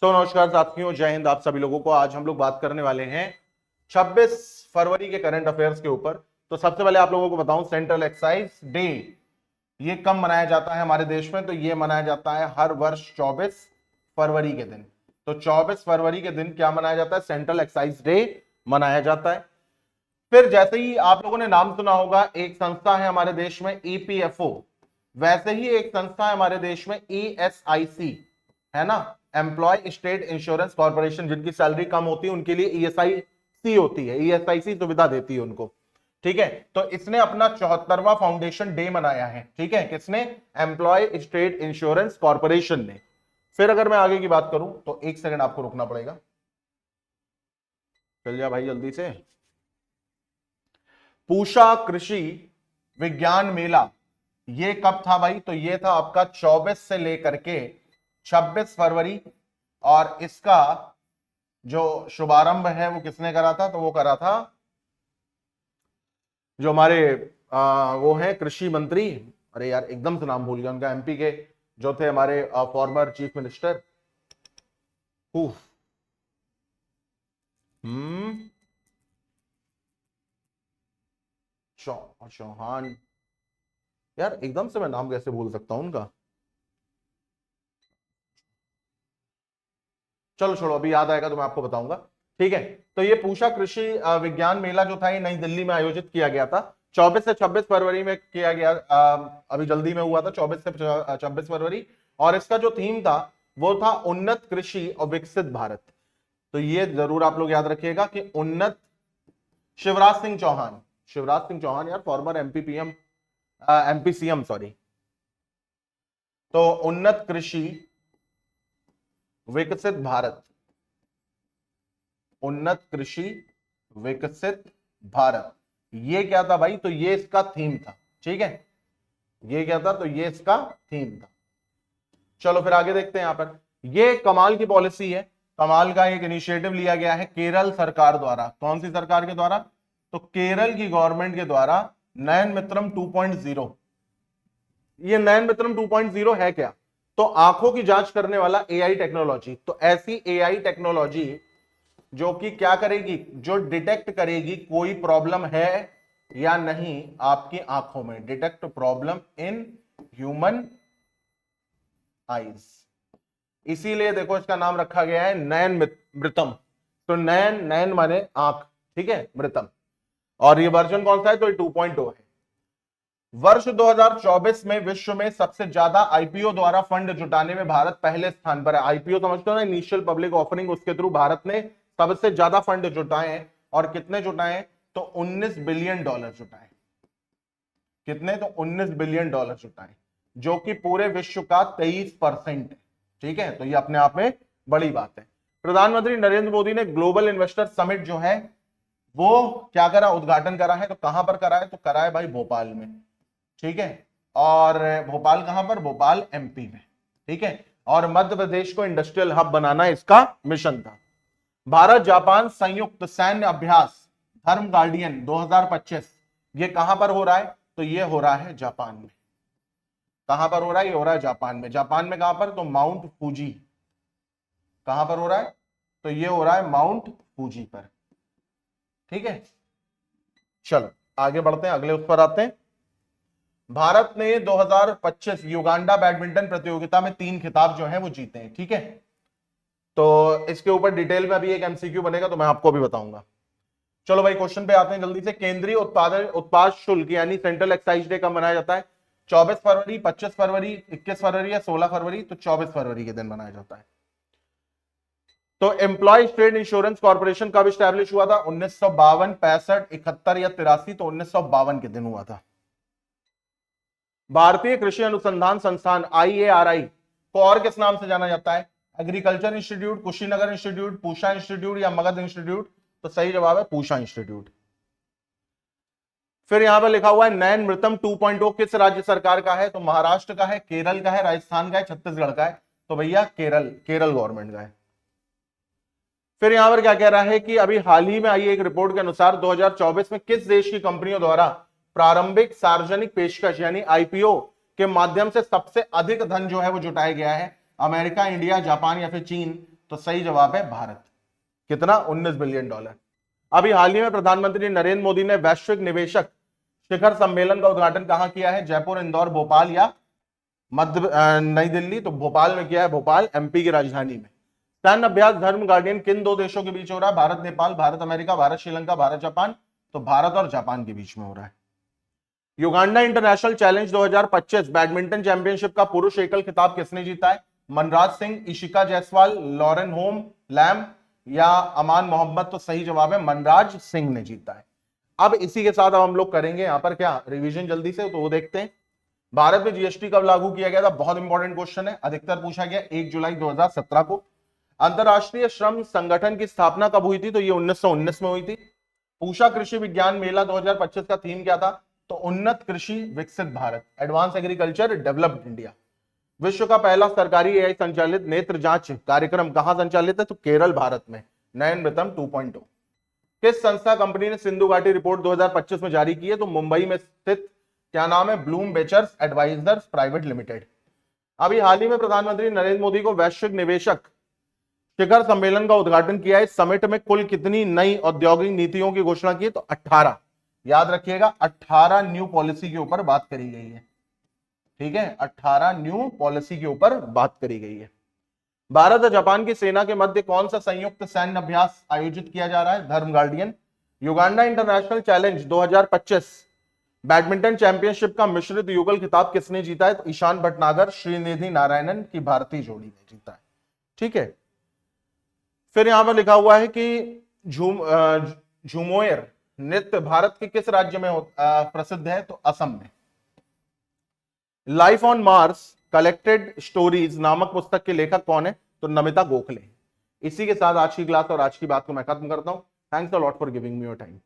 नमस्कार साथियों, जय हिंद आप सभी लोगों को। आज हम लोग बात करने वाले हैं 26 फरवरी के करंट अफेयर्स के ऊपर। तो सबसे पहले आप लोगों को बताऊं, सेंट्रल एक्साइज डे ये कब मनाया जाता है हमारे देश में। तो ये मनाया जाता है हर वर्ष 24 फरवरी के दिन। तो 24 फरवरी के दिन क्या मनाया जाता है? सेंट्रल एक्साइज डे मनाया जाता है। फिर जैसे ही आप लोगों ने नाम सुना होगा, एक संस्था है हमारे देश में ईपीएफओ, वैसे ही एक संस्था है हमारे देश में ईएसआईसी, है ना, एम्प्लॉय स्टेट इंश्योरेंस कॉर्पोरेशन। जिनकी सैलरी कम होती है उनके लिए ईएसआईसी होती है, ईएसआईसी सुविधा देती है उनको। ठीक है, तो इसने अपना 74वां फाउंडेशन डे मनाया है। ठीक है, किसने? एम्प्लॉय स्टेट इंश्योरेंस कॉर्पोरेशन ने। फिर अगर मैं आगे की बात करूं तो एक सेकंड आपको रुकना पड़ेगा। चल जा भाई जल्दी से। पूषा कृषि विज्ञान मेला ये कब था भाई? तो ये था आपका 24 से लेकर के 26 फरवरी। और इसका जो शुभारंभ है वो किसने करा था? तो वो करा था जो हमारे वो है कृषि मंत्री, अरे यार एकदम से नाम भूल गया उनका, एमपी के जो थे हमारे फॉर्मर चीफ मिनिस्टर। हम्म चौहान। यार एकदम से मैं नाम कैसे भूल सकता हूं उनका। चलो छोड़ो, अभी याद आएगा तो मैं आपको बताऊंगा। ठीक है, तो ये पूषा कृषि विज्ञान मेला जो था ये नई दिल्ली में आयोजित किया गया था। 24 से 26 फरवरी में किया गया। अभी जल्दी में हुआ था 24 से 26 फरवरी। और इसका जो थीम था वो था उन्नत कृषि और विकसित भारत। तो ये जरूर आप लोग याद रखिएगा कि उन्नत, शिवराज सिंह चौहान, शिवराज सिंह चौहान यार, farmer MP PM, MP CM sorry. तो उन्नत कृषि विकसित भारत, उन्नत कृषि विकसित भारत, ये क्या था भाई? तो ये इसका थीम था। ठीक है, ये क्या था? तो ये इसका थीम था। चलो फिर आगे देखते हैं। यहां पर ये कमाल की पॉलिसी है, कमाल का एक इनिशिएटिव लिया गया है केरल सरकार द्वारा। कौन सी सरकार के द्वारा? तो केरल की गवर्नमेंट के द्वारा नयन मित्रम 2.0। ये नयन मित्रम 2.0 है क्या? तो आंखों की जांच करने वाला एआई टेक्नोलॉजी। तो ऐसी एआई टेक्नोलॉजी जो कि क्या करेगी? जो डिटेक्ट करेगी कोई प्रॉब्लम है या नहीं आपकी आंखों में, detect problem in human eyes. इसीलिए देखो इसका नाम रखा गया है नयन मृतम। तो नयन, नयन माने आंख, ठीक है, मृतम। और ये वर्जन कौन सा है? तो ये 2.0 है। वर्ष 2024 में विश्व में सबसे ज्यादा आईपीओ द्वारा फंड जुटाने में भारत पहले स्थान पर है। आईपीओ समझते हो ना, इनिशियल पब्लिक ऑफरिंग, उसके थ्रू भारत ने सबसे ज्यादा फंड जुटाए हैं। और कितने जुटाए? तो 19 बिलियन डॉलर जुटाए। कितने? तो 19 बिलियन डॉलर जुटाए, जो कि पूरे विश्व का 23% है। ठीक है, तो ये अपने आप में बड़ी बात है। प्रधानमंत्री नरेंद्र मोदी ने ग्लोबल इन्वेस्टर समिट जो है वो क्या करा? उद्घाटन करा है। तो कहां पर करा है? तो करा है भाई भोपाल में। ठीक है, और भोपाल कहां पर? भोपाल एमपी में। ठीक है, और मध्य प्रदेश को इंडस्ट्रियल हब बनाना इसका मिशन था। भारत जापान संयुक्त सैन्य अभ्यास धर्म गार्डियन 2025 ये कहां पर हो रहा है? तो ये हो रहा है जापान में। कहां पर हो रहा है? ये हो रहा है जापान में। जापान में कहां पर? तो माउंट फूजी। कहां पर हो रहा है? तो ये हो रहा है माउंट फूजी पर। ठीक है, चलो आगे बढ़ते हैं, अगले उस पर आते हैं। भारत ने 2025 युगांडा बैडमिंटन प्रतियोगिता में 3 खिताब जो है वो जीते हैं। ठीक है, तो इसके ऊपर डिटेल में अभी एक एमसीक्यू बनेगा तो मैं आपको भी बताऊंगा। चलो भाई क्वेश्चन पे आते हैं जल्दी से। केंद्रीय उत्पाद शुल्क यानी सेंट्रल एक्साइज डे कब मनाया जाता है? 24 फरवरी, 25 फरवरी, 21 फरवरी या 16 फरवरी? तो 24 फरवरी के दिन मनाया जाता है। तो एम्प्लॉय स्टेट इंश्योरेंस कॉर्पोरेशन कब स्टैब्लिश हुआ था? 1952, 65, 71 या 83? तो 1952 के दिन हुआ था। भारतीय कृषि अनुसंधान संस्थान IARI को और किस नाम से जाना जाता है? एग्रीकल्चर इंस्टीट्यूट, कुशीनगर इंस्टीट्यूट, पूषा इंस्टीट्यूट या मगध इंस्टीट्यूट? तो सही जवाब है पूषा इंस्टीट्यूट। फिर यहां पर लिखा हुआ है नयन मृतम 2.0 किस राज्य सरकार का है? तो महाराष्ट्र का है, केरल का है, राजस्थान का है, छत्तीसगढ़ का है? तो भैया केरल, केरल गवर्नमेंट का है। फिर यहां पर क्या कह रहा है कि अभी हाल ही में आई एक रिपोर्ट के अनुसार 2024 में किस देश की कंपनियों द्वारा प्रारंभिक सार्वजनिक पेशकश यानी आईपीओ के माध्यम से सबसे अधिक धन जो है वो जुटाया गया है? अमेरिका, इंडिया, जापान या फिर चीन? तो सही जवाब है भारत। कितना? 19 बिलियन डॉलर। अभी हाल ही में प्रधानमंत्री नरेंद्र मोदी ने वैश्विक निवेशक शिखर सम्मेलन का उद्घाटन कहां किया है? जयपुर, इंदौर, भोपाल या नई दिल्ली? तो भोपाल में किया है, भोपाल एमपी की राजधानी में। सैन्य अभ्यास धर्म गार्डियन किन दो देशों के बीच हो रहा है? Bharat Nepal, Bharat America, Bharat Sri Lanka, Bharat Japan? तो भारत और जापान के बीच में हो रहा है। Uganda international challenge 2025 badminton championship का पुरुष एकल खिताब किसने जीता है? मनराज सिंह, इशिका जायसवाल, लॉरेन होम लैम या अमान मोहम्मद? तो सही जवाब है मनराज सिंह ने जीता है। अब इसी के साथ अब हम लोग करेंगे यहां पर क्या रिवीजन जल्दी से, तो वो देखते हैं। भारत में जीएसटी कब लागू किया गया था? बहुत इंपॉर्टेंट क्वेश्चन है, अधिकतर पूछा गया 1 जुलाई 2017 को। अंतरराष्ट्रीय श्रम संगठन की स्थापना कब हुई थी? तो ये 1919 में हुई थी। पूषा कृषि विज्ञान मेला 2025 का थीम क्या था? तो उन्नत कृषि विकसित Bharat, advance agriculture developed India. विश्व का पहला सरकारी एआई संचालित नेत्र जांच कार्यक्रम कहां संचालित है? तो केरल भारत में, नयनमृतम 2.0। किस संस्था कंपनी ने सिंधु घाटी रिपोर्ट 2025 में जारी की है? तो मुंबई में स्थित क्या नाम है? ब्लूम बेचर्स एडवाइजर्स प्राइवेट लिमिटेड। अभी हाल ही में प्रधानमंत्री नरेंद्र मोदी को वैश्विक निवेशक शिखर सम्मेलन का उद्घाटन किया है। इस समिट में कुल कितनी नई औद्योगिक नीतियों की घोषणा की? तो 18। याद रखिएगा 18 न्यू पॉलिसी के ऊपर बात करी गई है। ठीक है, 18 न्यू पॉलिसी के ऊपर बात करी गई है। भारत और जापान की सेना के मध्य कौन सा संयुक्त सैन्य अभ्यास आयोजित किया जा रहा है? धर्म guardian. Uganda international challenge 2025 badminton championship का मिश्रित युगल खिताब किसने जीता है? तो ईशान भटनागर, श्रीनिधि नारायणन की भारतीय जोड़ी ने जीता है। ठीक है, फिर यहां पर लिखा हुआ है कि झूमोयर नृत्य भारत के किस राज्य में प्रसिद्ध है? तो असम में। Life on Mars collected stories नामक पुस्तक के लेखक कौन है? तो नमिता गोखले। इसी के साथ आज की क्लास और आज की बात को मैं खत्म करता हूं। Thanks a lot for giving me your time.